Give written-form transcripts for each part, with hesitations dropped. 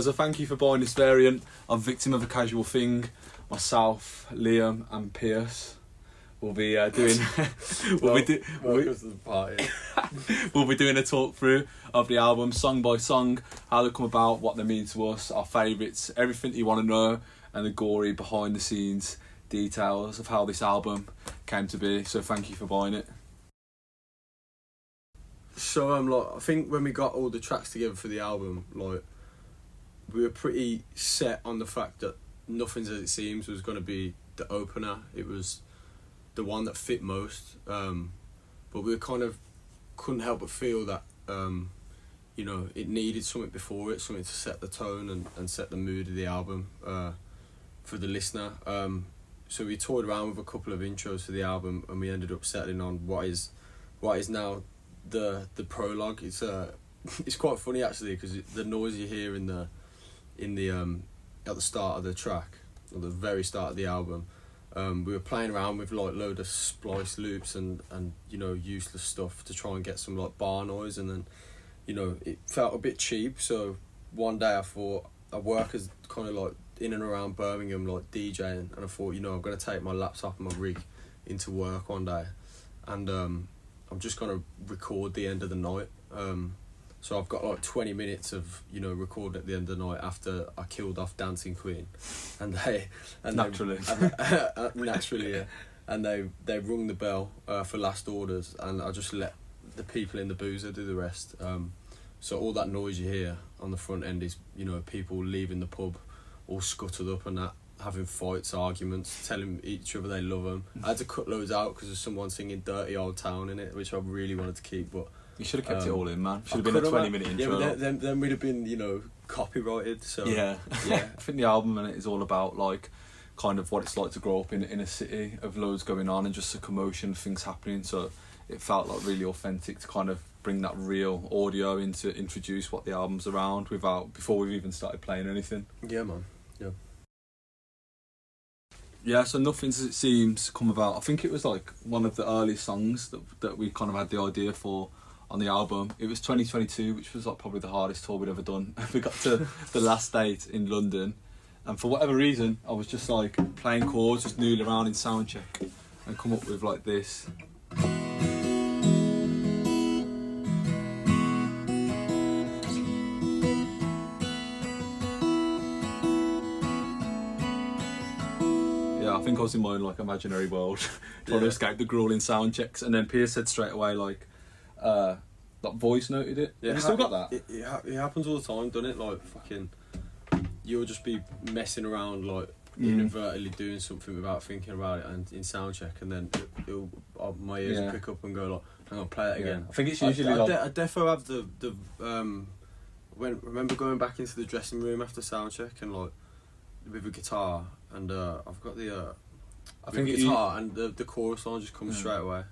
So thank you for buying this variant of Victim of a Casual Thing. Myself, Liam and Pierce will be doing we'll be doing a talk through of the album song by song, how they come about, what they mean to us, our favourites, everything you want to know, and the gory behind the scenes details of how this album came to be. So thank you for buying it. So I think when we got all the tracks together for the album, we were pretty set on the fact that Nothing's As It Seems was going to be the opener. It was the one that fit most, but we couldn't help but feel that it needed something before it, something to set the tone and set the mood of the album for the listener. So we toured around with a couple of intros for the album, and we ended up settling on what is now the prologue. It's quite funny actually, because the noise you hear in the at the start of the track, or the very start of the album, we were playing around with load of splice loops and useless stuff to try and get some bar noise, and then it felt a bit cheap. So one day I thought, I work as kind of in and around Birmingham DJing, and I thought I'm going to take my laptop and my rig into work one day, and I'm just going to record the end of the night. So I've got 20 minutes of record at the end of the night after I killed off Dancing Queen, and naturally, yeah, and they rung the bell for last orders, and I just let the people in the boozer do the rest. So all that noise you hear on the front end is people leaving the pub, all scuttled up and that, having fights, arguments, telling each other they love them. I had to cut loads out because there's someone singing Dirty Old Town in it, which I really wanted to keep, but you should have kept it all in, man. Should have been a 20-minute intro. Yeah, but then we'd have been, copyrighted. So yeah. I think the album is all about kind of what it's like to grow up in a city of loads going on and just a commotion, things happening. So it felt really authentic to kind of bring that real audio in to introduce what the album's around before we've even started playing anything. Yeah, man. Yeah. Yeah, so Nothing's As It Seems come about. I think it was one of the early songs that we kind of had the idea for on the album. It was 2022, which was probably the hardest tour we'd ever done. We got to the last date in London, and for whatever reason I was just playing chords, just noodling around in soundcheck, and come up with this. I think I was in my own imaginary world trying to escape the grueling sound checks, and then Pierce said straight away voice noted it. Yeah, you still got that? It happens all the time, doesn't it? You'll just be messing around inadvertently doing something without thinking about it, and in sound check, and then my ears will pick up and go hang on, play it again. I think it's usually I defo have the remember going back into the dressing room after sound check and with a guitar, and I've got the guitar, and the chorus line just comes straight away.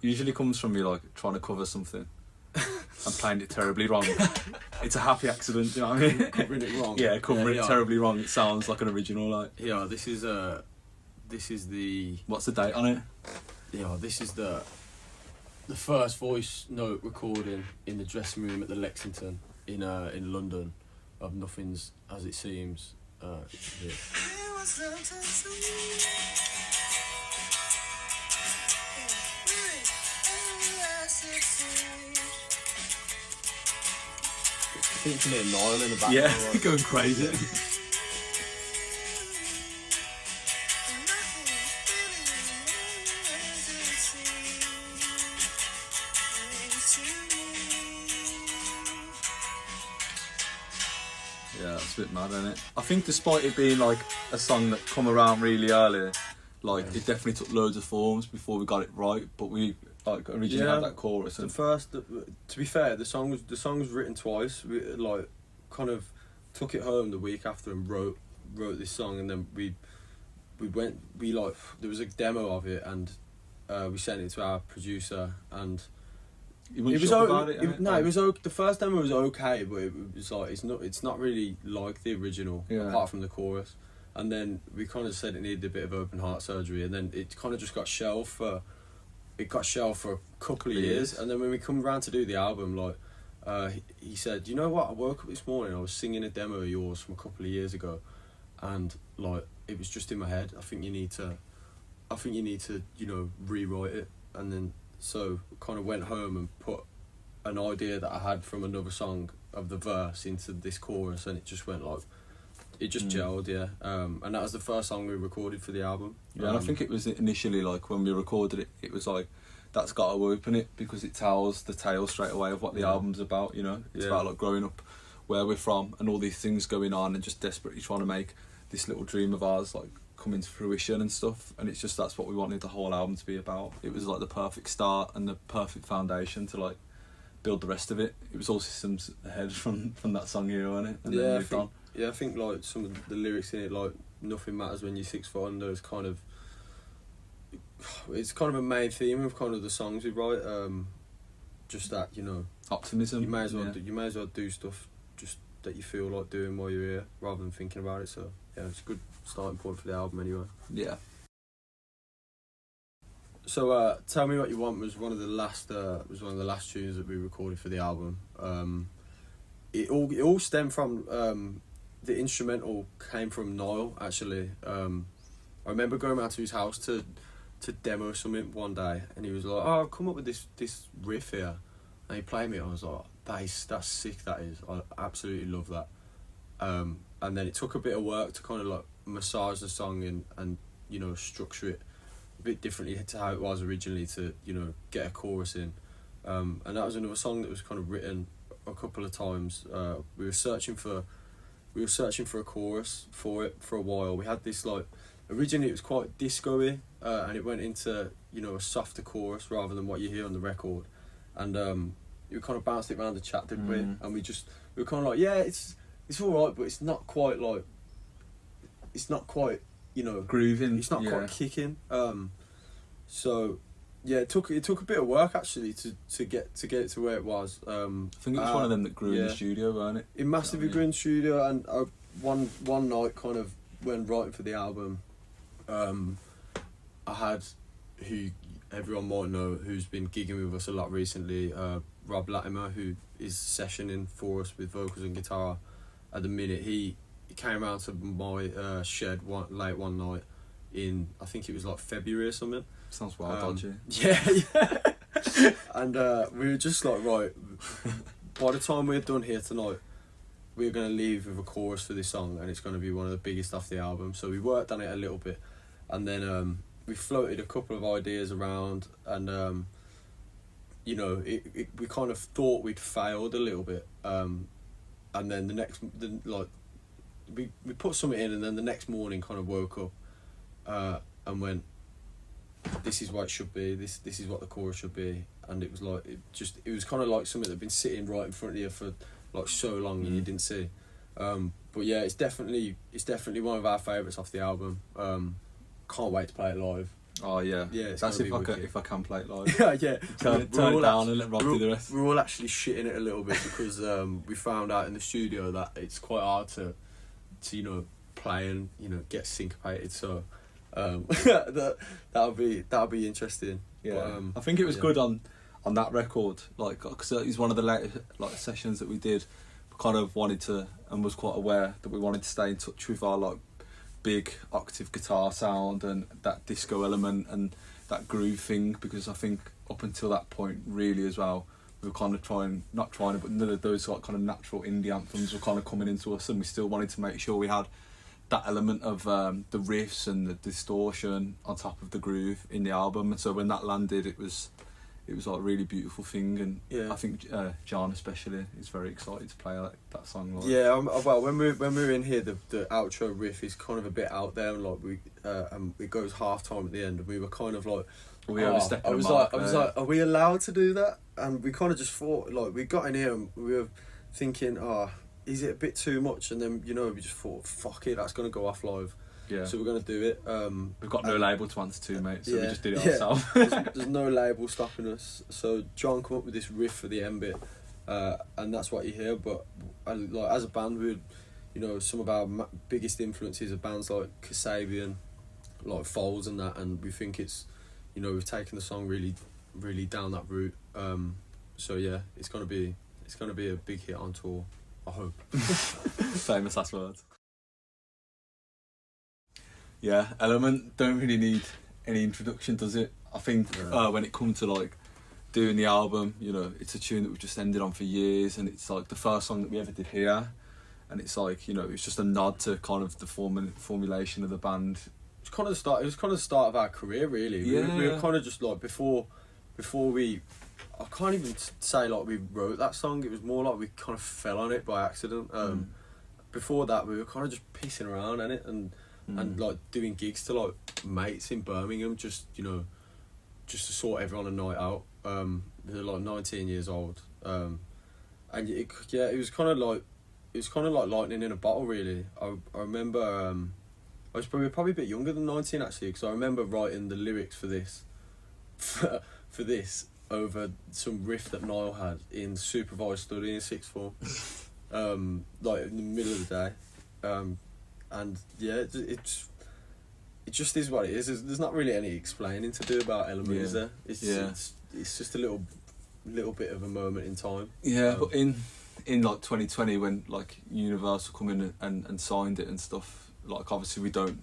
Usually comes from me trying to cover something and playing it terribly wrong. It's a happy accident, you know what I mean? Covering it wrong. Yeah, covering it terribly wrong. It sounds like an original. Yeah, this is the. What's the date on it? Yeah, this is the first voice note recording in the dressing room at the Lexington in London of Nothing's As It Seems. It's I think you can hear Niall in the background. Yeah, going crazy. Yeah, that's a bit mad, isn't it? I think despite it being a song that come around really early, it definitely took loads of forms before we got it right, but we originally had that chorus. And to be fair, the song was written twice. We kind of took it home the week after and wrote this song, and then we there was a demo of it, and we sent it to our producer, and it was about it. It was okay. The first demo was okay, but it was it's not really like the original, apart from the chorus. And then we kind of said it needed a bit of open heart surgery, and then it kind of just got shelved for a couple of years. And then when we come around to do the album, he said, you know what, I woke up this morning, I was singing a demo of yours from a couple of years ago, and like it was just in my head. I think you need to rewrite it. And then so kind of went home and put an idea that I had from another song of the verse into this chorus, and it just went like, it just gelled, yeah. And that was the first song we recorded for the album. Yeah, and I think it was initially like when we recorded it, it was like, that's got to open it, because it tells the tale straight away of what the album's about, you know. It's about like growing up where we're from and all these things going on and just desperately trying to make this little dream of ours like come into fruition and stuff. And it's just, that's what we wanted the whole album to be about. It was like the perfect start and the perfect foundation to like build the rest of it. It was all systems ahead from that song here, wasn't it? And then moved on. Yeah, I think like some of the lyrics in it, like nothing matters when you're 6 foot under, is kind of, it's kind of a main theme of kind of the songs we write. Just that, you know, optimism. You may as well do stuff just that you feel like doing while you're here, rather than thinking about it. So yeah, it's a good starting point for the album anyway. Yeah. So Tell Me What You Want was one of the last tunes that we recorded for the album. It all stemmed from the instrumental came from Niall, actually. I remember going round to his house to demo something one day, and he was like, "Oh, I've come up with this riff here," and he played me. I was like, "That's sick. That is. I absolutely love that." And then it took a bit of work to kind of like massage the song and you know, structure it a bit differently to how it was originally, to, you know, get a chorus in. And that was another song that was kind of written a couple of times. We were searching for a chorus for it for a while. We had this, like, originally it was quite disco-y, and it went into, you know, a softer chorus rather than what you hear on the record. And we kind of bounced it around the chat, didn't we? And we were kind of like, yeah, it's all right, but it's not quite, you know, grooving. It's not quite kicking. So yeah, it took a bit of work actually to get it to where it was. I think it was one of them that grew in the studio, weren't it? It massively grew in the studio, and one night, kind of when writing for the album, I had, who everyone might know, who's been gigging with us a lot recently, Rob Latimer, who is sessioning for us with vocals and guitar at the minute. He came around to my shed late one night in, I think it was like February or something. Sounds wild, dodgy. Yeah. And we were just like, right, by the time we're done here tonight, we're going to leave with a chorus for this song, and it's going to be one of the biggest off the album. So we worked on it a little bit, and then we floated a couple of ideas around, and you know, we kind of thought we'd failed a little bit, and then we put something in, and then the next morning kind of woke up and went, this is what it should be, this is what the chorus should be. And it was like, it was kind of like something that had been sitting right in front of you for like so long and you didn't see. But yeah, it's definitely one of our favourites off the album. Can't wait to play it live. Oh yeah, yeah. That's if I can play it live. Yeah. Turn it down and let Rob do the rest. We're all actually shitting it a little bit because we found out in the studio that it's quite hard to you know, play and, you know, get syncopated. So that'll be interesting. Yeah, but, I think it was good on that record, like, because it was one of the later like sessions that we did. Kind of wanted to, and was quite aware that we wanted to stay in touch with our like big octave guitar sound and that disco element and that groove thing, because I think up until that point really as well, we were kind of but none of those like kind of natural indie anthems were kind of coming into us, and we still wanted to make sure we had that element of the riffs and the distortion on top of the groove in the album. And so when that landed, it was like a really beautiful thing. And yeah, I think John especially is very excited to play that song. Like. Yeah, well, when we're in here, the outro riff is kind of a bit out there, and like it goes half time at the end, and we were kind of like, I was like, are we allowed to do that? And we kind of just thought, like, we got in here and we were thinking, is it a bit too much? And then, you know, we just thought, fuck it, that's going to go off live. Yeah. So we're going to do it. We've got no label to answer to, mate, so we just did it ourselves. There's no label stopping us. So John come up with this riff for the end bit, and that's what you hear. But like as a band, we, you know, some of our biggest influences are bands like Kasabian, like Foals and that, and we think it's, you know, we've taken the song really, really down that route. So yeah, it's gonna be it's gonna be a big hit on tour. I hope. Famous last words. Yeah, Element don't really need any introduction, does it? I think when it comes to like doing the album, you know, it's a tune that we've just ended on for years, and it's like the first song that we ever did here, and it's like, you know, it's just a nod to kind of the formulation of the band. It's kind of the start. It was kind of the start of our career, really. Yeah. We were kind of just like before we. I can't even say like we wrote that song. It was more like we kind of fell on it by accident. Before that, we were kind of just piecing around in it and like doing gigs to like mates in Birmingham, just, you know, just to sort everyone a night out. They're like 19 years old, and it was kind of like lightning in a bottle, really. I remember I was probably a bit younger than 19 actually, because I remember writing the lyrics for this for this over some riff that Niall had in supervised study in sixth form, like in the middle of the day, and yeah, it just is what it is. There's not really any explaining to do about Element, is there? It's just a little bit of a moment in time. Yeah, but in like 2020, when like Universal come in and signed it and stuff, like obviously we don't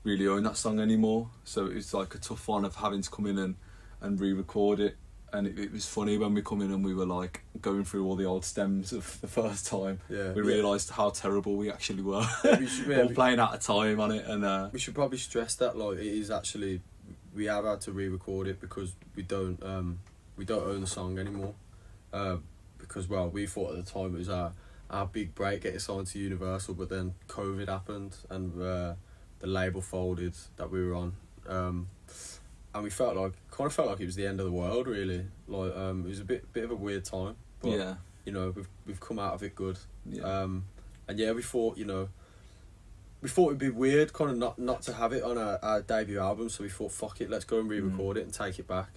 really own that song anymore, so it was like a tough one of having to come in and re-record it. And it was funny when we come in and we were like going through all the old stems of the first time. Yeah, we realised how terrible we actually were. All playing out of time on it, and we should probably stress that like it is actually, we have had to re-record it because we don't own the song anymore. Because we thought at the time it was our big break getting signed to Universal, but then COVID happened and the label folded that we were on. And we felt like it was the end of the world, really. Like it was a bit of a weird time, but yeah, you know, we've come out of it good. Yeah. And yeah, we thought it'd be weird, kind of not to have it on our debut album. So we thought, fuck it, let's go and re-record it and take it back.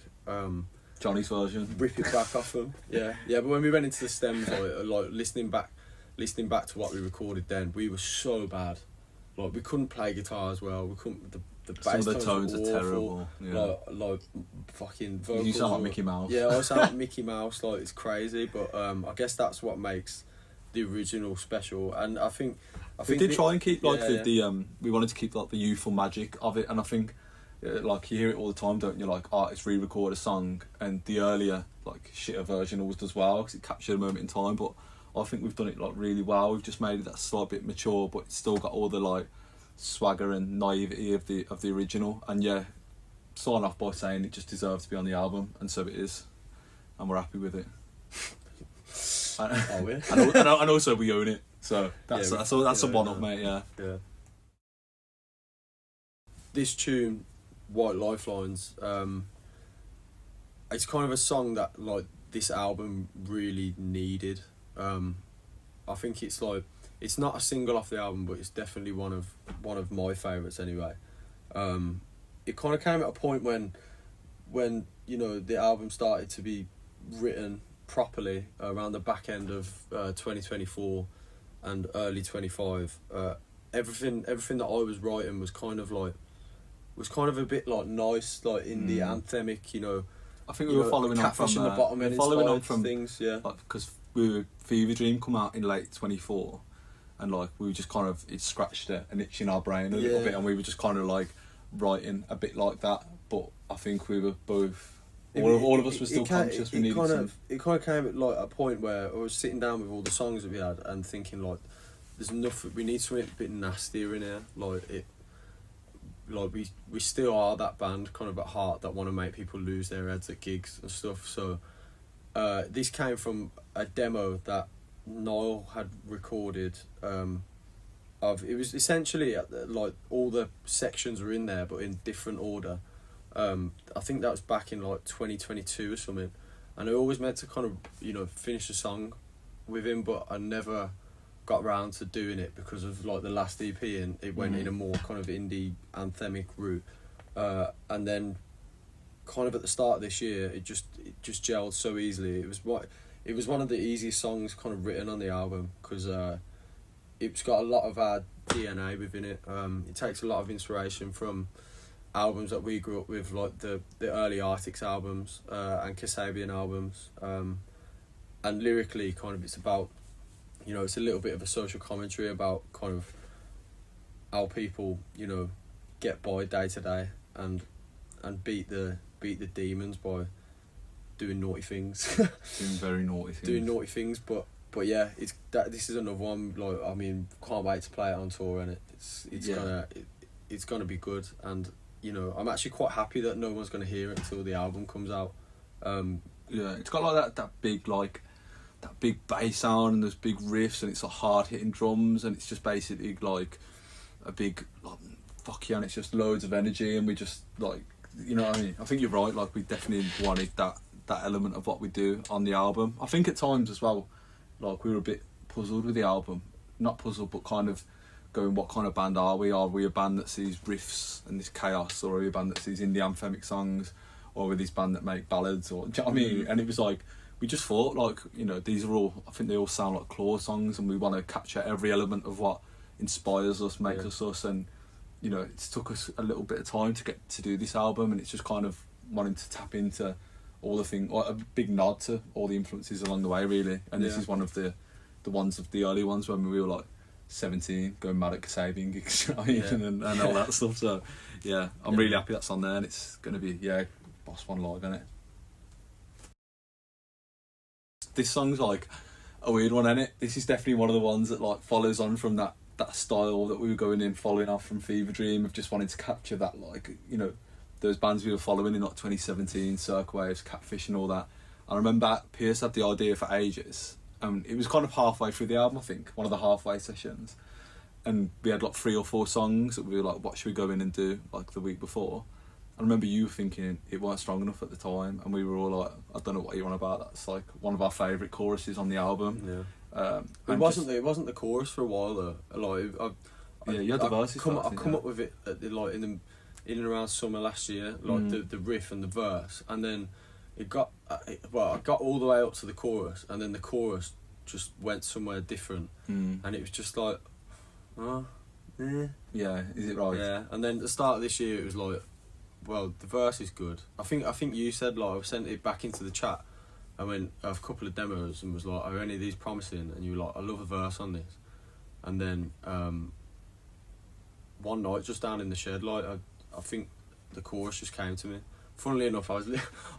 Johnny's version. Rip it back off them. Yeah. But when we went into the stems, like listening back to what we recorded then, we were so bad. Like we couldn't play guitar as well. We couldn't. The bass some of the tones were are terrible. Yeah. Like fucking vocals. You sound like Mickey Mouse. Yeah, I sound like Mickey Mouse. Like it's crazy, but I guess that's what makes the original special. And I think we did try and keep like the we wanted to keep like the youthful magic of it, and I think like you hear it all the time, don't you? Like artists re-record a song, and the earlier like shitter version always does well because it captured a moment in time. But I think we've done it like really well. We've just made it that slight bit mature, but it's still got all the like swagger and naivety of the original. And yeah, sign off by saying it just deserves to be on the album, and so it is, and we're happy with it. Are we? and also we own it, so that's a one-up, mate. Yeah. This tune, White Lifelines, it's kind of a song that like this album really needed. I think it's like, it's not a single off the album, but it's definitely one of my favourites anyway. It kind of came at a point when you know the album started to be written properly around the back end of 2024 and early 25. Everything that I was writing was kind of a bit like nice, like in the anthemic, you know. I think we were following on from the bottom end, following on from things, yeah. Because Fever Dream come out in late 24. And like we just kind of, it scratched an itch in our brain a little bit, and we were just kind of like writing a bit like that. But I think we were both, all of us were still conscious. It kind of came at like a point where I was sitting down with all the songs that we had and thinking like, there's enough. We need something a bit nastier in here. Like we still are that band kind of at heart that want to make people lose their heads at gigs and stuff. So this came from a demo that Niall had recorded. It was essentially like all the sections were in there but in different order. I think that was back in like 2022 or something, and I always meant to kind of, you know, finish a song with him, but I never got round to doing it because of like the last EP, and it went in a more kind of indie anthemic route, and then kind of at the start of this year it just gelled so easily. It was one of the easiest songs kind of written on the album because it's got a lot of our DNA within it. It takes a lot of inspiration from albums that we grew up with, like the early Arctics albums and Kasabian albums. And and lyrically, kind of, it's about, you know, it's a little bit of a social commentary about kind of how people, you know, get by day to day and beat the demons by doing naughty things. Doing very naughty things. Doing naughty things, but yeah, this is another one. Like, I mean, can't wait to play it on tour, and it's gonna be good. And you know, I'm actually quite happy that no one's gonna hear it until the album comes out. Yeah, it's got like that big bass sound and those big riffs, and it's like hard hitting drums, and it's just basically like a big like, fuck yeah, and it's just loads of energy, and we just like, you know what I mean? I think you're right. Like, we definitely wanted that element of what we do on the album. I think at times as well, like, we were a bit puzzled with the album. Not puzzled, but kind of going, what kind of band are we? Are we a band that sees riffs and this chaos, or are we a band that sees indie anthemic songs, or are we this band that make ballads? Or, do you know what I mean? And it was like, we just thought, like, you know, these are all, I think they all sound like Claw songs, and we want to capture every element of what inspires us, makes us, and, you know, it's took us a little bit of time to get to do this album, and it's just kind of wanting to tap into all the things, like a big nod to all the influences along the way, really. And this is one of the ones of the early ones when we were like 17, going mad at Kasabian gigs, you know what I mean? and all that stuff. So yeah, I'm really happy that's on there, and it's going to be Boss One live, isn't it? This song's like a weird one, isn't it? This is definitely one of the ones that like follows on from that style that we were going in, following off from Fever Dream, of just wanting to capture that, like, you know, those bands we were following in like 2017, Cirque Waves, Catfish and all that. I remember Pierce had the idea for ages, and it was kind of halfway through the album, I think, one of the halfway sessions, and we had like 3 or 4 songs that we were like, what should we go in and do, like the week before. I remember you thinking it weren't strong enough at the time, and we were all like, I don't know what you're on about, that's like one of our favourite choruses on the album. It wasn't the chorus for a while though. Like, you had the verses. I've come up with it at the, like, in and around summer last year, like the riff and the verse, and then it got I got all the way up to the chorus, and then the chorus just went somewhere different, and it was just like, yeah, is it right? Yeah, and then at the start of this year it was like, well, the verse is good. I think you said, like, I sent it back into the chat. I went a couple of demos and was like, are any of these promising? And you were like, I love a verse on this. And then one night, just down in the shed, like, I think the chorus just came to me. Funnily enough, I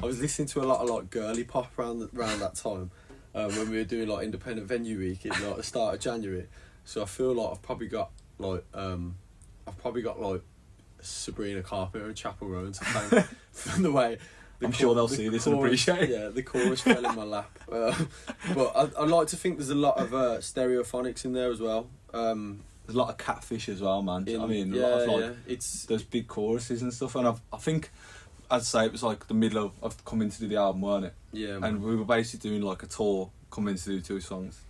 was listening to a lot of like girly pop around that time, when we were doing like independent venue week in like the start of January. So I feel like I've probably got like Sabrina Carpenter and Chapel Roan to thank for the way. I'm sure they'll see this and appreciate it. Yeah, the chorus fell in my lap. But I like to think there's a lot of stereophonics in there as well. There's a lot of Catfish as well, man. I mean, a lot of like it's those big choruses and stuff. And I think, I'd say it was like the middle of coming to do the album, weren't it? Yeah. And we were basically doing like a tour, coming to do 2 songs.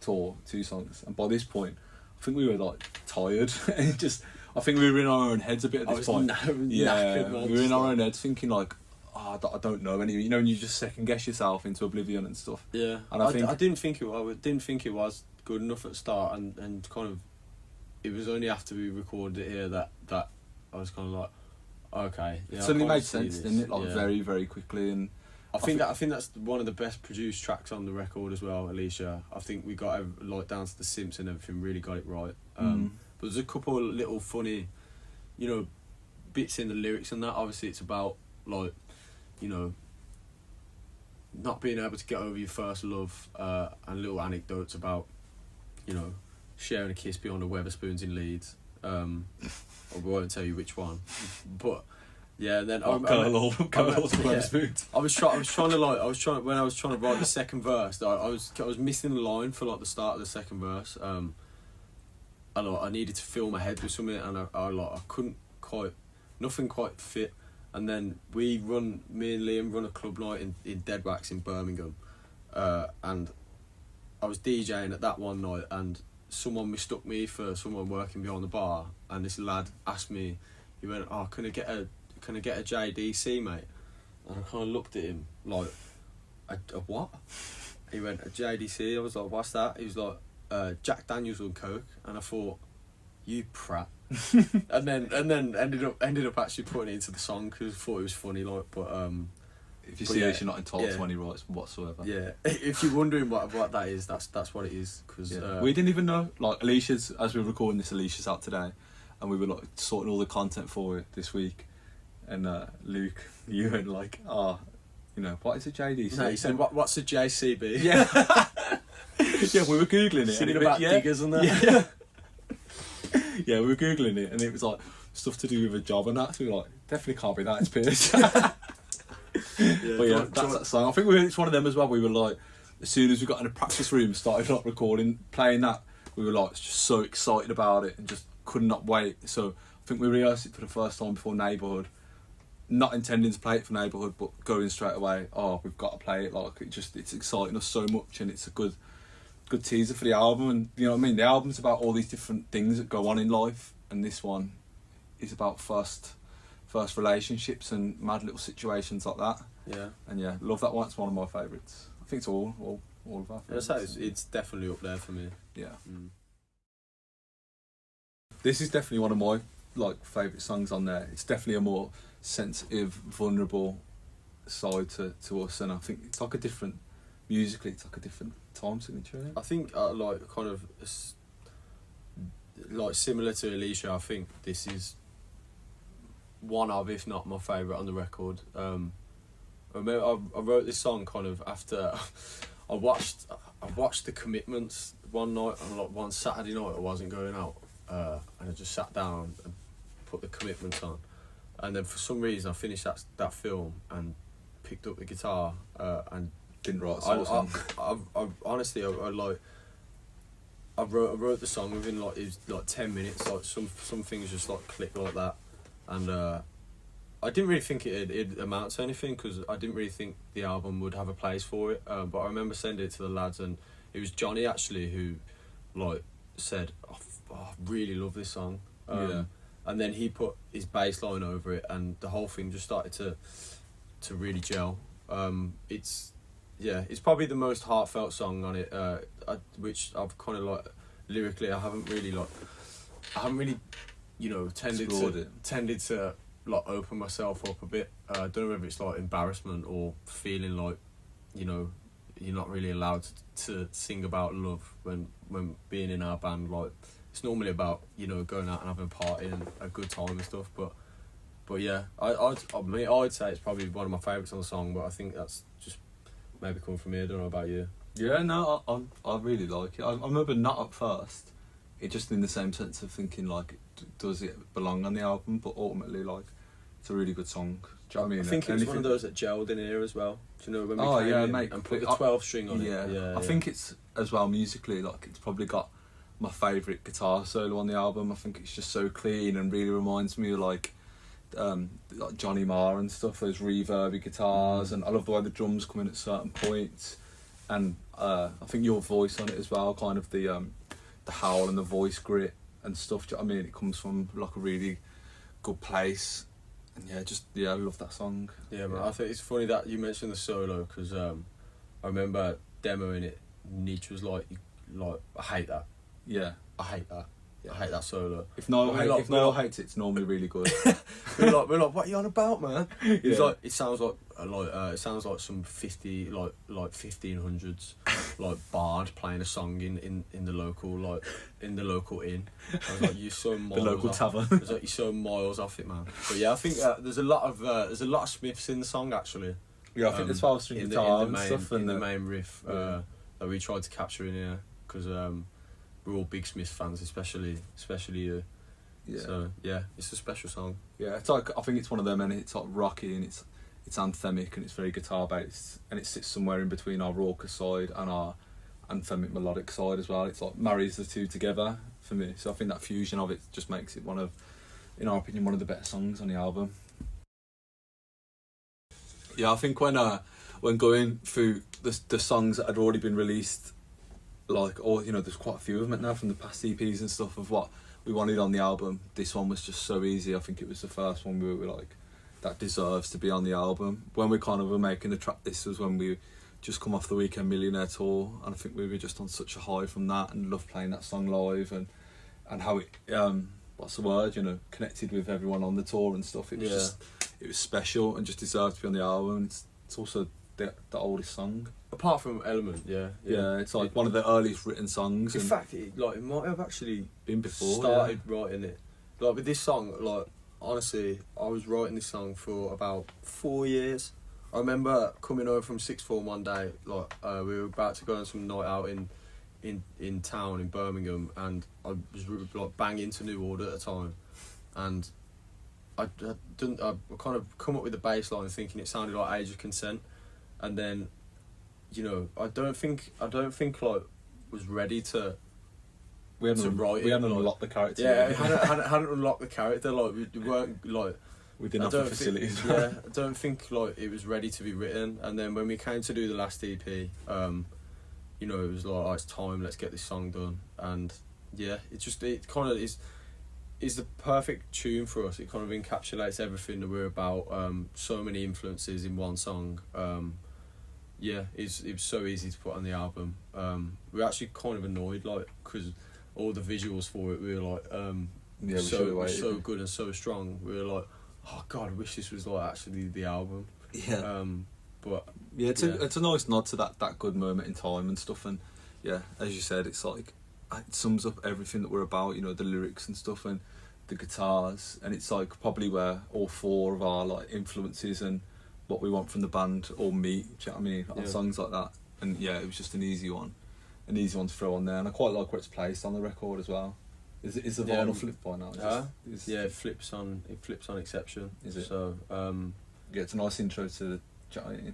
And by this point, I think we were like tired. I think we were in our own heads a bit at this point. We were in our own heads thinking like, I don't know any, you know, and you just second guess yourself into oblivion and stuff. Yeah, and I didn't think it was good enough at the start, and kind of, it was only after we recorded it here that I was kind of like, okay, yeah, it suddenly made sense, didn't it? Like, very, very quickly. And I think that's one of the best produced tracks on the record as well, Alicia. I think we got like down to the synths and everything, really got it right. But there's a couple of little funny, you know, bits in the lyrics and that. Obviously, it's about like, you know, not being able to get over your first love, and little anecdotes about, you know, sharing a kiss beyond the Weatherspoons in Leeds. I won't tell you which one, but yeah. And then I was trying to write the second verse. I was missing the line for like the start of the second verse. I needed to fill my head with something, and I couldn't quite, nothing quite fit. And then me and Liam run a club night in Dead Wax in Birmingham, and I was DJing at that one night, and someone mistook me for someone working behind the bar, and this lad asked me, he went, "Oh, can I get a JDC, mate?" And I kind of looked at him like, a what? He went, "A JDC." I was like, "What's that?" He was like, "Jack Daniels on coke," and I thought, you prat. and then ended up actually putting it into the song because I thought it was funny, like. But if you see this, you're not entitled to any rights whatsoever. Yeah, if you're wondering what that is, that's what it is. Because we didn't even know. Like Alicia's, as we're recording this, Alicia's out today, and we were like sorting all the content for it this week. And Luke, you went like, you know, what is a JDC? No, he said, what's a JCB? Yeah. Yeah, we were Googling it. Something about diggers and that. Yeah. Yeah, we were Googling it, and it was like stuff to do with a job and that. So we were like, definitely can't be that, it's Pierce. But yeah, that's that song. I think it's one of them as well. We were like, as soon as we got in the practice room, started like recording, playing that, we were like just so excited about it and just could not wait. So I think we rehearsed it for the first time before Neighbourhood. Not intending to play it for Neighbourhood, but going straight away, we've got to play it. Like it's exciting us so much, and it's a good teaser for the album. And you know what I mean, the album's about all these different things that go on in life, and this one is about first relationships and mad little situations like that. Yeah. And yeah, love that one. It's one of my favourites. I think it's all of our favourites. It's definitely up there for me. Yeah. This is definitely one of my like favourite songs on there. It's definitely a more sensitive, vulnerable side to us, and I think it's like a different musically. It's like a different time signature. I think like kind of like similar to Alicia. I think this is one of, if not my favourite on the record. I wrote this song kind of after I watched The Commitments one night, on like one Saturday night. I wasn't going out, and I just sat down and put The Commitments on, and then for some reason I finished that film and picked up the guitar and didn't write a song. I honestly I wrote the song within like it was like 10 minutes. Like some things just like clicked like that, and I didn't really think it'd amount to anything because I didn't really think the album would have a place for it. But I remember sending it to the lads, and it was Johnny actually who like said, I really love this song. And then he put his bass line over it, and the whole thing just started to really gel. It's probably the most heartfelt song on it, which I've kind of like lyrically I haven't really you know tended to like open myself up a bit. I don't know whether it's like embarrassment or feeling like, you know, you're not really allowed to sing about love when being in our band. Like it's normally about, you know, going out and having a party and a good time and stuff. But yeah, I'd say it's probably one of my favourites on the song. But I think that's just maybe coming from me. I don't know about you. Yeah, no, I really like it. I remember not at first. It just in the same sense of thinking like, does it belong on the album? But ultimately, like, it's a really good song. Do you know what I mean? I think it's one of those that gelled in here as well. Do you know when we came in and put the 12 string on it? Yeah, I think it's as well musically. Like it's probably got my favourite guitar solo on the album. I think it's just so clean and really reminds me of like Johnny Marr and stuff. Those reverby guitars, and I love the way the drums come in at certain points. And I think your voice on it as well, kind of the howl and the voice grit and stuff. Do you know what I mean? It comes from like a really good place. And I love that song. Yeah, man. I think it's funny that you mentioned the solo because I remember demoing it. Nietzsche was like, I hate that. Yeah, I hate that. Yeah, I hate that solo. If Noel hates it, it's normally really good. we're like, what are you on about, man? He's like, it sounds like some 1500s like bard playing a song in the local inn. I was like, you're so miles the local tavern. I was like, you're so miles off it, man. But yeah, I think there's a lot of Smiths in the song actually. Yeah, I think there's 12-string guitar and stuff in the main riff that we tried to capture in here because we're all big Smith fans, especially you. Yeah. So yeah, it's a special song. Yeah, it's like I think it's one of them, and it's like rocky and it's anthemic and it's very guitar based, and it sits somewhere in between our raucous side and our anthemic melodic side as well. It's like marries the two together for me. So I think that fusion of it just makes it one of, in our opinion, one of the better songs on the album. Yeah, I think when going through the songs that had already been released, like, or you know, there's quite a few of them now from the past EPs and stuff of what we wanted on the album. This one was just so easy. I think it was the first one we were like, that deserves to be on the album. When we kind of were making the track, this was when we just come off the Weekend Millionaire tour, and I think we were just on such a high from that and loved playing that song live and how it what's the word, you know, connected with everyone on the tour and stuff. It was just, it was special and just deserved to be on the album. it's also the oldest song. Apart from Element, yeah. Yeah, it's like one of the earliest written songs. In fact, it might have actually been before. Started writing it. Like with this song, like honestly, I was writing this song for about 4 years. I remember coming over from sixth form one day, like we were about to go on some night out in town in Birmingham, and I was like banging to New Order at the time, and I kind of come up with the bass line thinking it sounded like Age of Consent, and then, you know, I don't think like was ready to. We hadn't unlocked the character. Yeah, hadn't unlocked the character. Like we weren't like. We didn't have the facilities. Yeah, I don't think like it was ready to be written. And then when we came to do the last EP, you know, it was like, oh, it's time. Let's get this song done. And yeah, it kind of is the perfect tune for us. It kind of encapsulates everything that we're about. So many influences in one song. Yeah, it was so easy to put on the album. We were actually kind of annoyed, like, because all the visuals for it, we were like, so good and so strong. We were like, oh God, I wish this was like actually the album. Yeah. But yeah, it's a nice nod to that good moment in time and stuff. And yeah, as you said, it's like it sums up everything that we're about. You know, the lyrics and stuff and the guitars, and it's like probably where all four of our like influences and what we want from the band all meet. Do you know what I mean? On songs like that. And yeah, it was just an easy one to throw on there. And I quite like where it's placed on the record as well. Is the vinyl flipped by now? Yeah, it flips on Exception. Is it? So yeah, it's a nice intro to the chatting.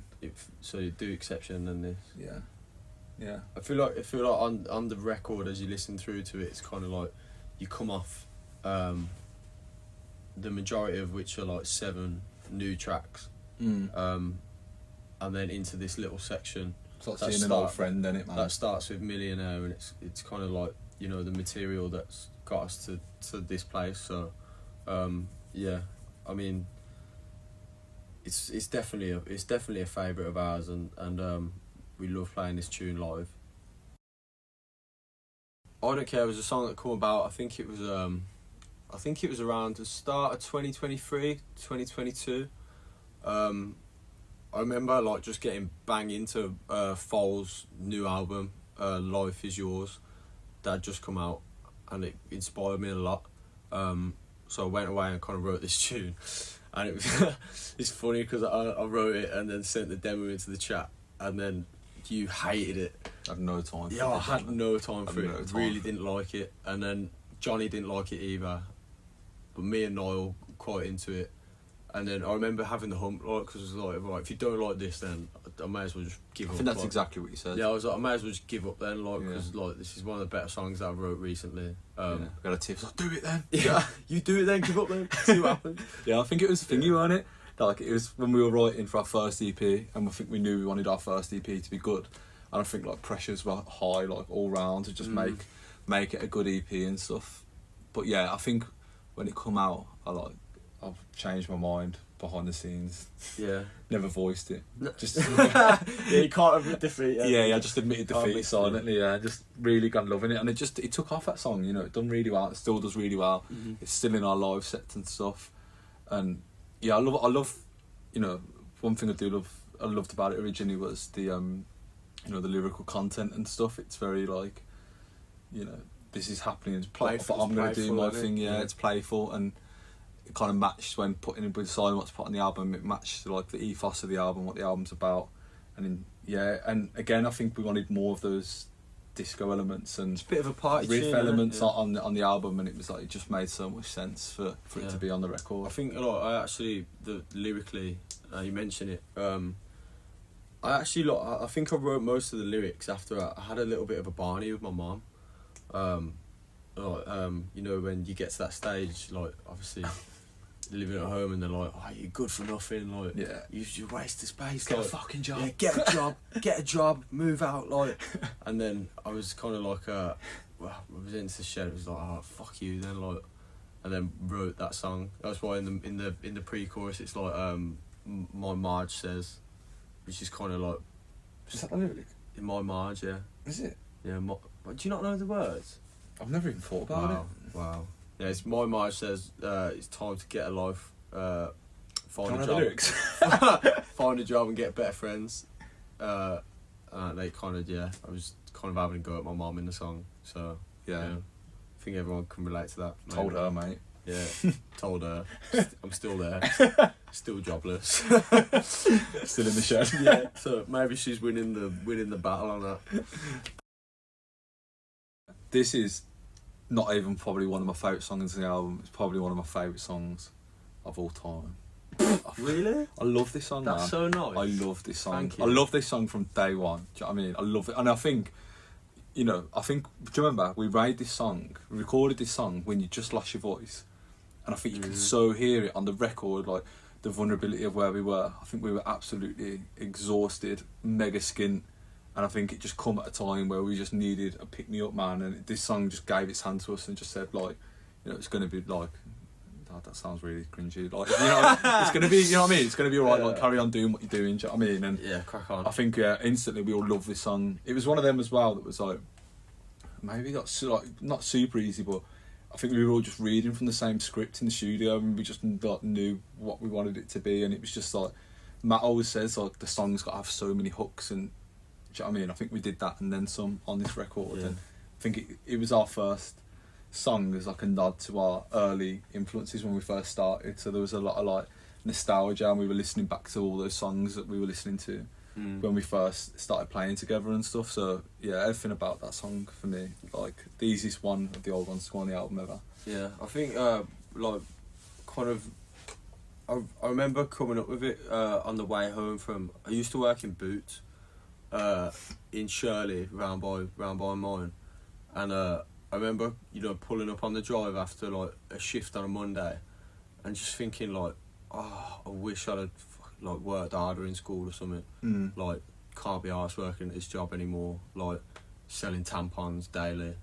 So you do Exception and this. Yeah. I feel like on the record, as you listen through to it, it's kind of like you come off the majority of which are like 7 new tracks, and then into this little section. It's like seeing an old friend, then it, man. That starts with Millionaire, and it's kind of like, you know, the material that's got us to this place. So yeah, I mean, it's definitely a favourite of ours, and we love playing this tune live. I Don't Care was a song that came about, I think it was around the start of 2023, 2022. I remember like just getting bang into Foal's new album, Life Is Yours, that had just come out, and it inspired me a lot. So I went away and kind of wrote this tune, and it was it's funny because I wrote it and then sent the demo into the chat, and then you hated it. I had no time for it. Yeah, I had no time for it. Really didn't like it. And then Johnny didn't like it either. But me and Niall quite into it. And then I remember having the hump, like, because it was like, right, if you don't like this, then I may as well just give up. I think that's exactly what you said. Yeah, I was like, I may as well just give up then, like, because like this is one of the better songs that I wrote recently. Got a tip, like, do it then. Yeah, you do it then, give up then, see what happens. Yeah, I think it was thingy, weren't it? Like, it was when we were writing for our first EP, and I think we knew we wanted our first EP to be good. And I think like pressures were high, like all round, to just make it a good EP and stuff. But yeah, I think when it come out, I've changed my mind behind the scenes. Yeah. Never voiced it. Just yeah, you can't admit defeat. Yeah, I just admitted defeat silently. Yeah, just really got loving it, and it took off, that song. You know, it done really well. It still does really well. It's still in our live sets and stuff. And yeah, I love. You know, one thing I loved about it originally was the you know, the lyrical content and stuff. It's very like, you know, this is happening, it's playful, but I'm going to do my thing. Yeah, it's playful, and it kind of matched when putting it with deciding what to put on the album. It matched like the ethos of the album, what the album's about, and and again, I think we wanted more of those disco elements and it's a bit of a party riff tune, elements on the album, and it was like, it just made so much sense for it to be on the record. I think I actually lyrically, you mention it. I think I wrote most of the lyrics after I had a little bit of a Barney with my mum. You know, when you get to that stage, like, obviously living at home and they're like, oh, you're good for nothing, like, you waste of space, get like, a fucking job. Yeah, get a job, move out, like. And then I was kind of like, I was into the shed, it was like, oh, fuck you then, like, and then wrote that song. That's why in the pre-chorus it's like, my Marge says, which is kind of like... Is that the lyric? In my Marge, yeah. Is it? Yeah, do you not know the words? I've never even thought about it. Wow. Yeah, it's my Marge says, it's time to get a life, find a the job, lyrics? find a job and get better friends. They kind of I was kind of having a go at my mum in the song, so Yeah. I think everyone can relate to that. Told her, mate. Yeah, told her. I'm still there, still jobless, Still in the shed. yeah. So maybe she's winning the battle on that. This is not even probably one of my favourite songs in the album. It's probably one of my favourite songs of all time. Really? I love this song, That's man. so nice. I love this song. Thank you. I love this song from day one. Do you know what I mean? I love it. And I think, do you remember, we recorded this song when you just lost your voice. And I think you can so hear it on the record, like the vulnerability of where we were. I think we were absolutely exhausted, mega skint. And I think it just come at a time where we just needed a pick-me-up man. And this song just gave its hand to us and just said, like, it's going to be like, that sounds really cringy. Like, it's going to be, you know what I mean? It's going to be alright, like, carry on doing what you're doing, do you know what I mean? And yeah, crack on. I think, instantly we all love this song. It was one of them as well that was like, maybe not super easy, but I think we were all just reading from the same script in the studio and we just like, knew what we wanted it to be. And it was just like, Matt always says, like, the song's got to have so many hooks and, do you know what I mean? I think we did that and then some on this record. Yeah. And I think it was our first song as like a nod to our early influences when we first started. So there was a lot of like nostalgia and we were listening back to all those songs that we were listening to when we first started playing together and stuff. So yeah, everything about that song for me, like the easiest one of the old ones to go on the album ever. Yeah, I think like kind of I remember coming up with it on the way home from, I used to work in Boots in Shirley round by mine, and I remember pulling up on the drive after like a shift on a Monday and just thinking like, oh, I wish I'd have like worked harder in school or something. Like, can't be arsed working at this job anymore, like selling tampons daily,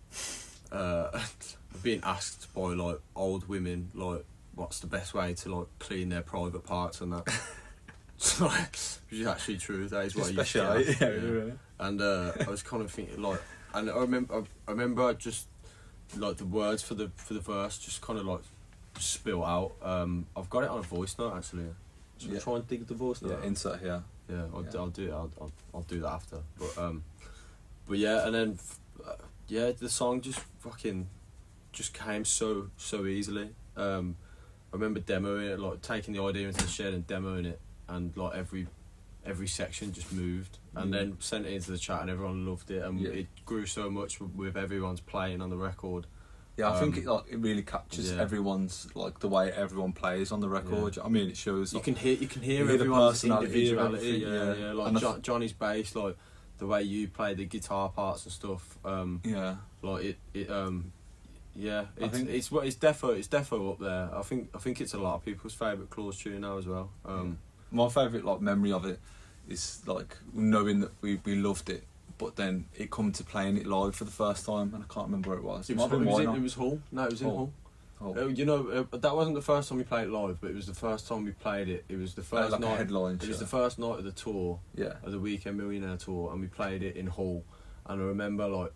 being asked by like old women like what's the best way to like clean their private parts and that. So, which is actually true. That is what I used to ask. Yeah. And I was kind of thinking like, and I remember just like the words for the verse just kind of like spill out. I've got it on a voice note actually. Should we try and dig the voice note? Yeah, insert here. Yeah, I'll do it. I'll do that after. But yeah, and then the song just came so easily. I remember demoing it, like taking the idea into the shed and demoing it, and like every section just moved, and then sent it into the chat, and everyone loved it, and it grew so much with everyone's playing on the record. Yeah, I think it really captures everyone's like the way everyone plays on the record. I mean, it shows you can hear the everyone's personality, individuality. everything, Yeah. Like Johnny's bass, like the way you play the guitar parts and stuff. Like it's defo up there. I think it's a lot of people's favourite Claws tune now as well. My favourite like memory of it is like knowing that we loved it, but then it come to playing it live for the first time, and I can't remember where it was. It was Hull. No, it was in Hull. That wasn't the first time we played it live, but it was the first time we played it. It was the first night. Headline. It was the first night of the tour. Yeah. Of the Weekend Millionaire tour, and we played it in Hull. And I remember like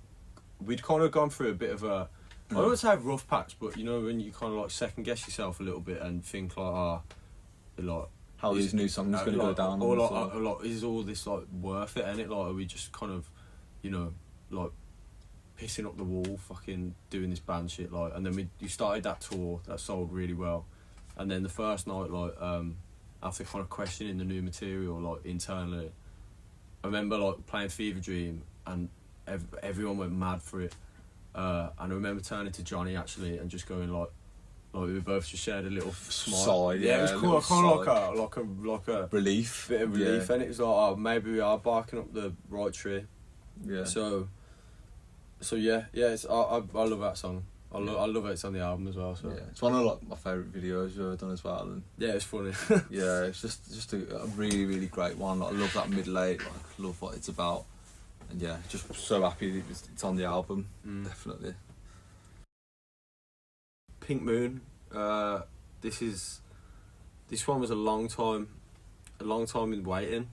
we'd kind of gone through a bit of a, I don't want to say a rough patch, but when you kind of like second guess yourself a little bit and think like, how these new songs going to go down, or is all this like worth it? And it like, are we just kind of, like pissing up the wall, fucking doing this band shit, like? And then you started that tour that sold really well, and then the first night, like after kind of questioning the new material, like internally, I remember like playing Fever Dream, and everyone went mad for it. And I remember turning to Johnny actually and just going like we both just shared a little smile. Sigh, it was cool, kind of like a relief, bit of relief, and it was like, oh, maybe we are barking up the right tree. Yeah. So yeah, it's, I love that song. I love it. It's on the album as well. So yeah, it's one of like my favourite videos we've ever done as well. And yeah, it's funny. yeah, it's just a really really great one. Like, I love that middle eight. Like, love what it's about. And yeah, just so happy it's on the album. Definitely. Pink Moon. This one was a long time in waiting.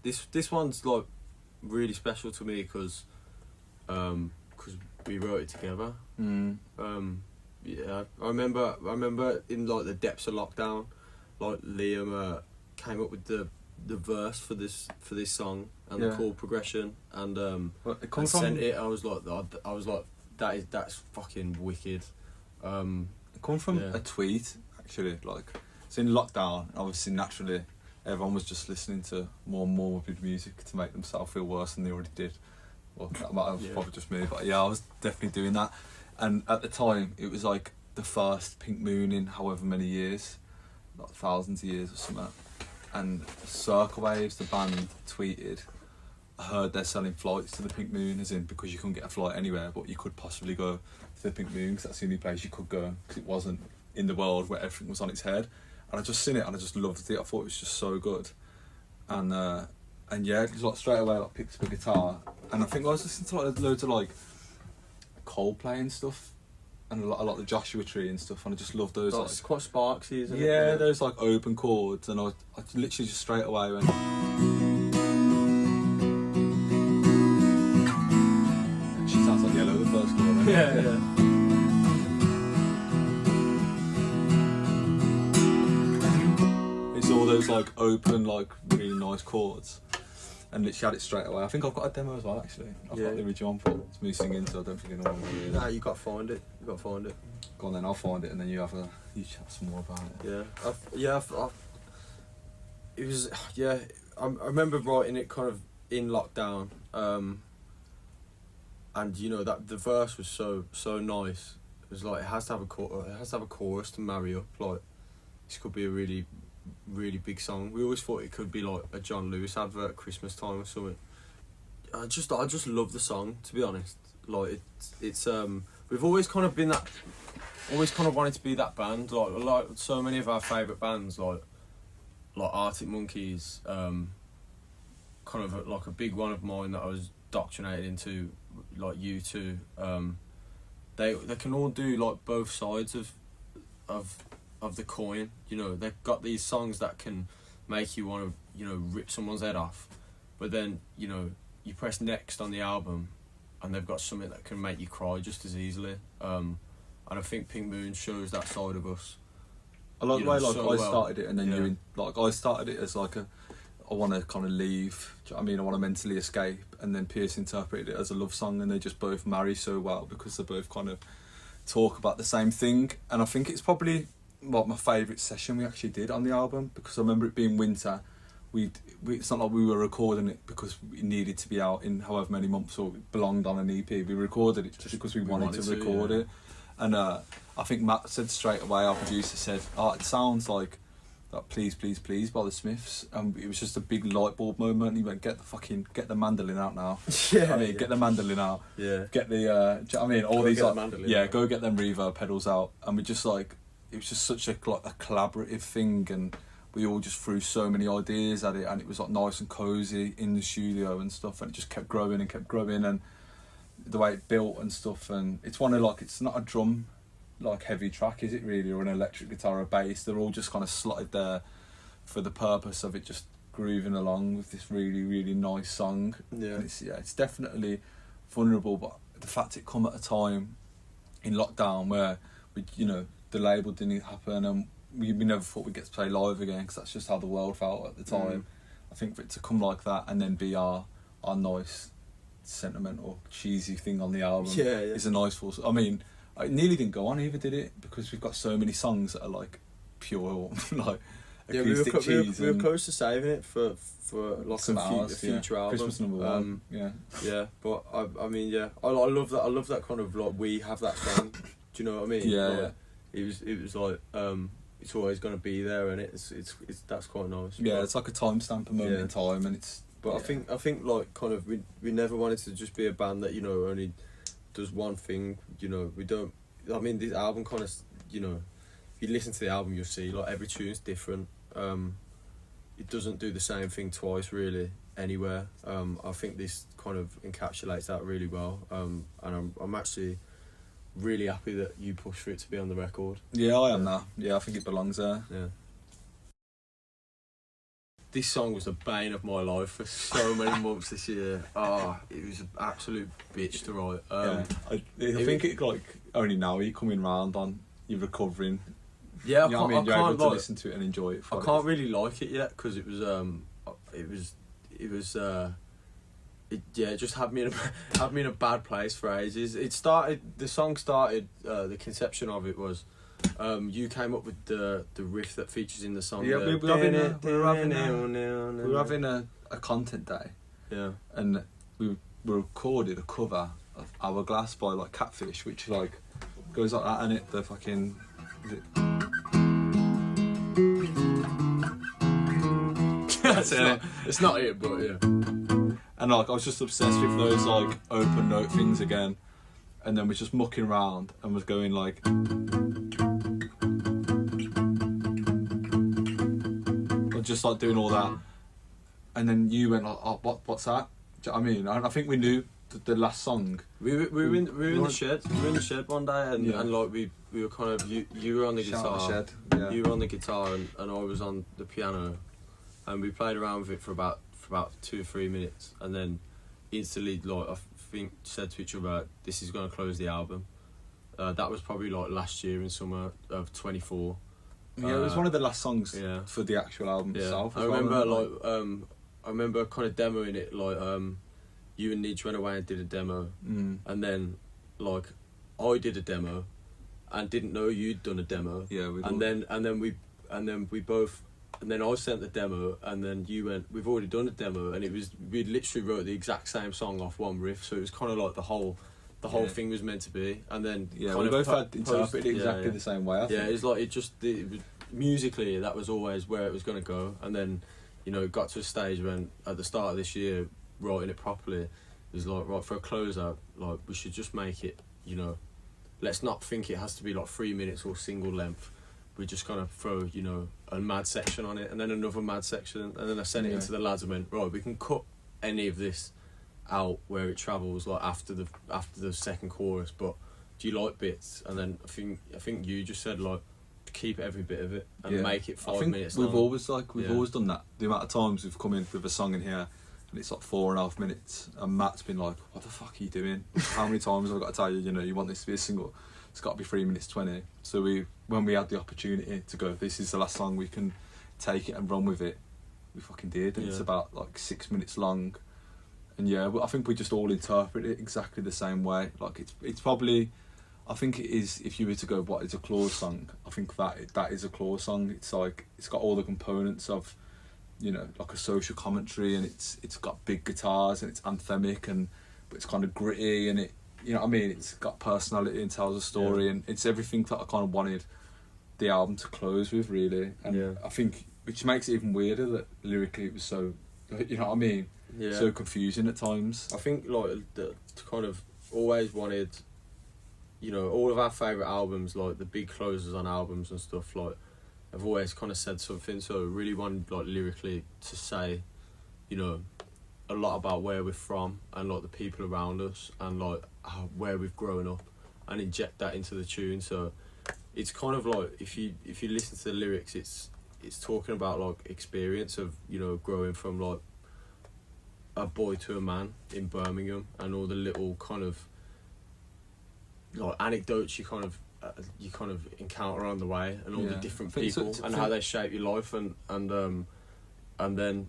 This one's like really special to me because we wrote it together. Yeah, I remember in like the depths of lockdown, like Liam came up with the verse for this song and Yeah. the chord progression, and But it I comes from sent it. I was like, that's fucking wicked. it come from Yeah. a tweet actually. Like, it's in lockdown. Obviously, naturally, everyone was just listening to more and more morbid music to make themselves feel worse than they already did. Well, that might have probably just me, but yeah, I was definitely doing that. And at the time, it was like the first Pink Moon in however many years, like thousands of years or something. And Circle Waves, the band, tweeted, I heard they're selling flights to the Pink Moon, as in because you couldn't get a flight anywhere, but you could possibly go to the Pink Moon because that's the only place you could go, because it wasn't in the world where everything was on its head. And I just seen it and I just loved it. I thought it was just so good. And yeah, just like straight away like picked up a guitar, and I think I was listening to like loads of like Coldplay and stuff, and a lot of the Joshua Tree and stuff, and I just loved those. It's Like, quite sparksy, isn't it? yeah, those like open chords, and I literally just straight away went. She sounds like Yellow, the first chord. Yeah, yeah. It's all those like open, like really nice chords, and literally had it straight away. I think I've got a demo as well actually. I've got the original one, but it's me singing, so I don't think anyone will hear it. Nah, you got to find it. Go on then, I'll find it, and then you chat some more about it. Yeah, it was, yeah, I remember writing it kind of in lockdown, and you know that the verse was so nice. It was like it has to have a chorus to marry up. Like, this could be a really big song. We always thought it could be like a John Lewis advert at Christmas time or something. I just love the song, to be honest. Like it's we've always kind of been that, always kind of wanted to be that band. Like so many of our favourite bands, like Arctic Monkeys, kind of like a big one of mine that I was doctrinated into, like U2. They can all do like both sides of the coin. You know, they've got these songs that can make you want to, you know, rip someone's head off, but then, you know, you press next on the album and they've got something that can make you cry just as easily. And I think Pink Moon shows that side of us. I like the way like so I well. started it, and then you like I started it as like I want to kind of leave. Do you know what I mean? I want to mentally escape, and then Pierce interpreted it as a love song, and they just both marry so well because they both kind of talk about the same thing. And I think it's probably like my favourite session we actually did on the album, because I remember it being winter. It's not like we were recording it because it needed to be out in however many months or it belonged on an EP. We recorded it just because we wanted to record it. And I think Matt said straight away, our producer said, it sounds like Please Please Please by the Smiths. It was just a big light bulb moment. He went, get the mandolin out now. Get the mandolin out. Yeah. Get the do you know what I mean, all Go these get like, the mandolin yeah, out. go get them reverb pedals out. And we just like, it was just such a collaborative thing, and we all just threw so many ideas at it, and it was like nice and cozy in the studio and stuff, and it just kept growing, and the way it built and stuff. And it's one of like, it's not a drum like heavy track, is it really, or an electric guitar or bass? They're all just kind of slotted there for the purpose of it just grooving along with this really, really nice song. Yeah. And it's definitely vulnerable, but the fact it come at a time in lockdown where the label didn't happen, and we never thought we'd get to play live again, because that's just how the world felt at the time. I think for it to come like that and then be our nice sentimental cheesy thing on the album is a nice full. I mean, it nearly didn't go on either, did it? Because we've got so many songs that are like pure like acoustic cheese. We were close to saving it for like a future album. Christmas number one. Yeah, but I mean, yeah, I love that. I love that kind of like, we have that song. Do you know what I mean? Yeah, like, yeah. It was like it's always gonna be there, and it's that's quite nice. Yeah, but, it's like a timestamp, a moment in time, and it's. But I think like kind of we never wanted to just be a band that, you know, only does one thing. You know, we don't. I mean, this album kind of, you know, if you listen to the album, you'll see like every tune's different. It doesn't do the same thing twice really anywhere. I think this kind of encapsulates that really well. And I'm actually really happy that you pushed for it to be on the record. Yeah, I am now. Yeah, I think it belongs there. Yeah. This song was the bane of my life for so many months this year. It was an absolute bitch to write. I think it like only now you're coming round on, you're recovering Yeah, you know what I mean? You're able can't to like, listen to it and enjoy it. I can't really like it yet because it just had me in a had me in a bad place for ages. The song started, the conception of it was, you came up with the riff that features in the song. Yeah, we were having a content day. Yeah. And we recorded a cover of Hourglass by like Catfish, which like goes like that, and it the fucking. Is it? It's not it, but yeah. And like I was just obsessed with those like open note things again, and then was just mucking around and was going like. Just like doing all that, and then you went like, "Oh, what's that?" Do you know what I mean? I think we knew the last song. We were in the shed. We were in the shed one day, and like we were kind of you were on the guitar. Shed. Yeah. You were on the guitar, and I was on the piano, and we played around with it for about 2 or 3 minutes, and then instantly like I think said to each other, "This is gonna close the album." That was probably like last year in summer of 24. Yeah, it was one of the last songs for the actual album itself. I remember kind of demoing it, like you and Nidge went away and did a demo, and then like I did a demo, and didn't know you'd done a demo. Yeah, we. And then we both, and then I sent the demo, and then you went, "We've already done a demo," and we literally wrote the exact same song off one riff, so it was kind of like the whole thing was meant to be, and then we both had interpreted it exactly the same way. I think. It's like it was musically that was always where it was going to go, and then it got to a stage when at the start of this year, writing it properly, it was like, right, for a closer, like we should just make it, let's not think it has to be like 3 minutes or single length. We're just gonna throw a mad section on it, and then another mad section, and then I sent it into the lads and went, right, we can cut any of this out where it travels like after the second chorus, but do you like bits? And then I think you just said like keep every bit of it and make it 5 minutes long. We've always done that. The amount of times we've come in with a song in here and it's like 4.5 minutes, and Matt's been like, "What the fuck are you doing? How many times have I got to tell you? You want this to be a single? It's got to be 3 minutes 20." So when we had the opportunity to go, this is the last song, we can take it and run with it, we fucking did. And it's about like 6 minutes long. And I think we just all interpret it exactly the same way. Like it's probably, I think it is. If you were to go, what is a Claws song? I think that is a Claws song. It's like it's got all the components of, like a social commentary, and it's got big guitars and it's anthemic, but it's kind of gritty, and it, you know what I mean. It's got personality and tells a story, and it's everything that I kind of wanted the album to close with, really. And I think, which makes it even weirder that lyrically it was so, you know what I mean. Yeah. So confusing at times. I think like the kind of always wanted, all of our favourite albums, like the big closers on albums and stuff, like I've always kind of said something. So I really wanted like lyrically to say, a lot about where we're from and like the people around us and like where we've grown up, and inject that into the tune. So it's kind of like if you listen to the lyrics, it's talking about like experience of growing from like a boy to a man in Birmingham, and all the little kind of like anecdotes you kind of encounter on the way, and all the different people and how they shape your life, and then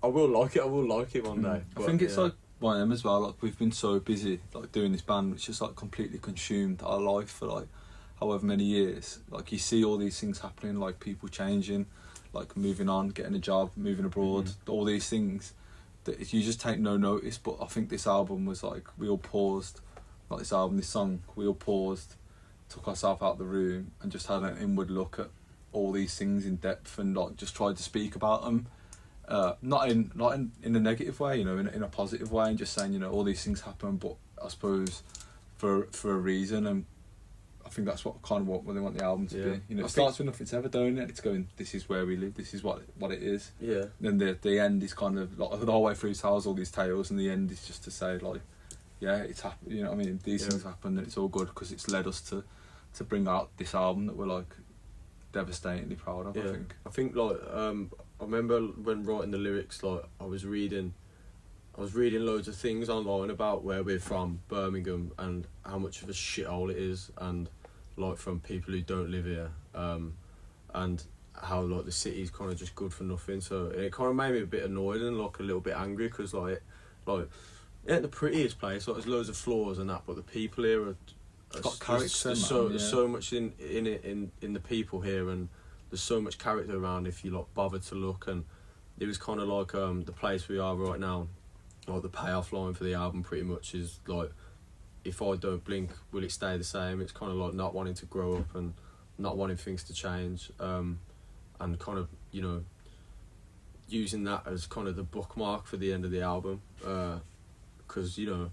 I will like it one day. I think it's like one of them as well. Like we've been so busy like doing this band, which has like completely consumed our life for like however many years. Like you see all these things happening, like people changing, like moving on, getting a job, moving abroad, all these things that if you just take no notice. But I think this album was like, we all paused, not this album, this song, we all paused, took ourselves out of the room and just had an inward look at all these things in depth, and like just tried to speak about them, not in a negative way, in a positive way, and just saying, all these things happen, but I suppose for a reason. And I think that's what they want the album to be. It starts with nothing's ever done it. It's going, this is where we live. This is what it is. Yeah. And then the end is kind of like the whole way through tells all these tales, and the end is just to say like, it's happened. You know what I mean? These things happen, and it's all good because it's led us to bring out this album that we're like devastatingly proud of. I think like I remember when writing the lyrics, like I was reading loads of things online about where we're from, Birmingham, and how much of a shithole it is, and like from people who don't live here, and how like the city's kind of just good for nothing. So it kind of made me a bit annoyed and like a little bit angry, because like it ain't the prettiest place. Like there's loads of flaws and that, but the people here are. It's got character, There's so much in the people here, and there's so much character around if you like bother to look. And it was kind of like the place we are right now. Like the payoff line for the album pretty much is like, if I don't blink, will it stay the same? It's kind of like not wanting to grow up and not wanting things to change, and kind of, you know, using that as kind of the bookmark for the end of the album, because you know,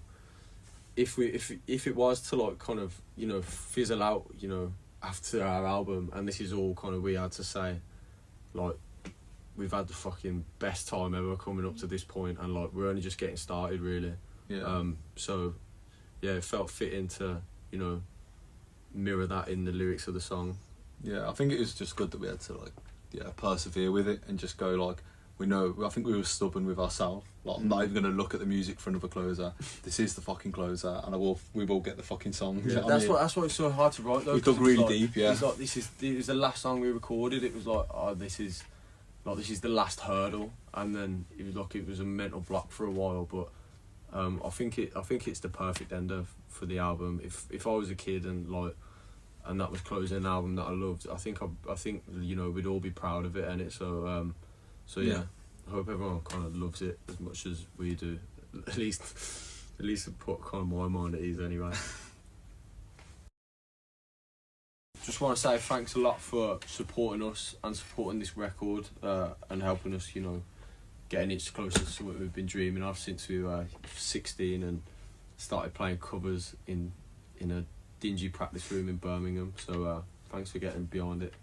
if it was to like kind of, you know, fizzle out, you know, after our album, and this is all kind of we had to say, like, we've had the fucking best time ever coming up to this point, and like we're only just getting started really. Yeah. So yeah, it felt fitting to, you know, mirror that in the lyrics of the song. Yeah, I think it was just good that we had to like, yeah, persevere with it and just go like, we know. I think we were stubborn with ourselves. Like, I'm not even gonna look at the music for another closer. This is the fucking closer, and we will get the fucking song. Yeah, that's why it's so hard to write though. We dug really deep. Yeah. It's like it was the last song we recorded. It was like, oh, this is the last hurdle, and then it was a mental block for a while. But I think it's the perfect ender for the album. If I was a kid and that was closing an album that I loved, I think you know, we'd all be proud of it, and it so yeah, I hope everyone kind of loves it as much as we do. At least it put kind of my mind at ease anyway. Just want to say thanks a lot for supporting us and supporting this record, and helping us, you know, getting it closer to what we've been dreaming of since we were 16 and started playing covers in a dingy practice room in Birmingham. So thanks for getting behind it.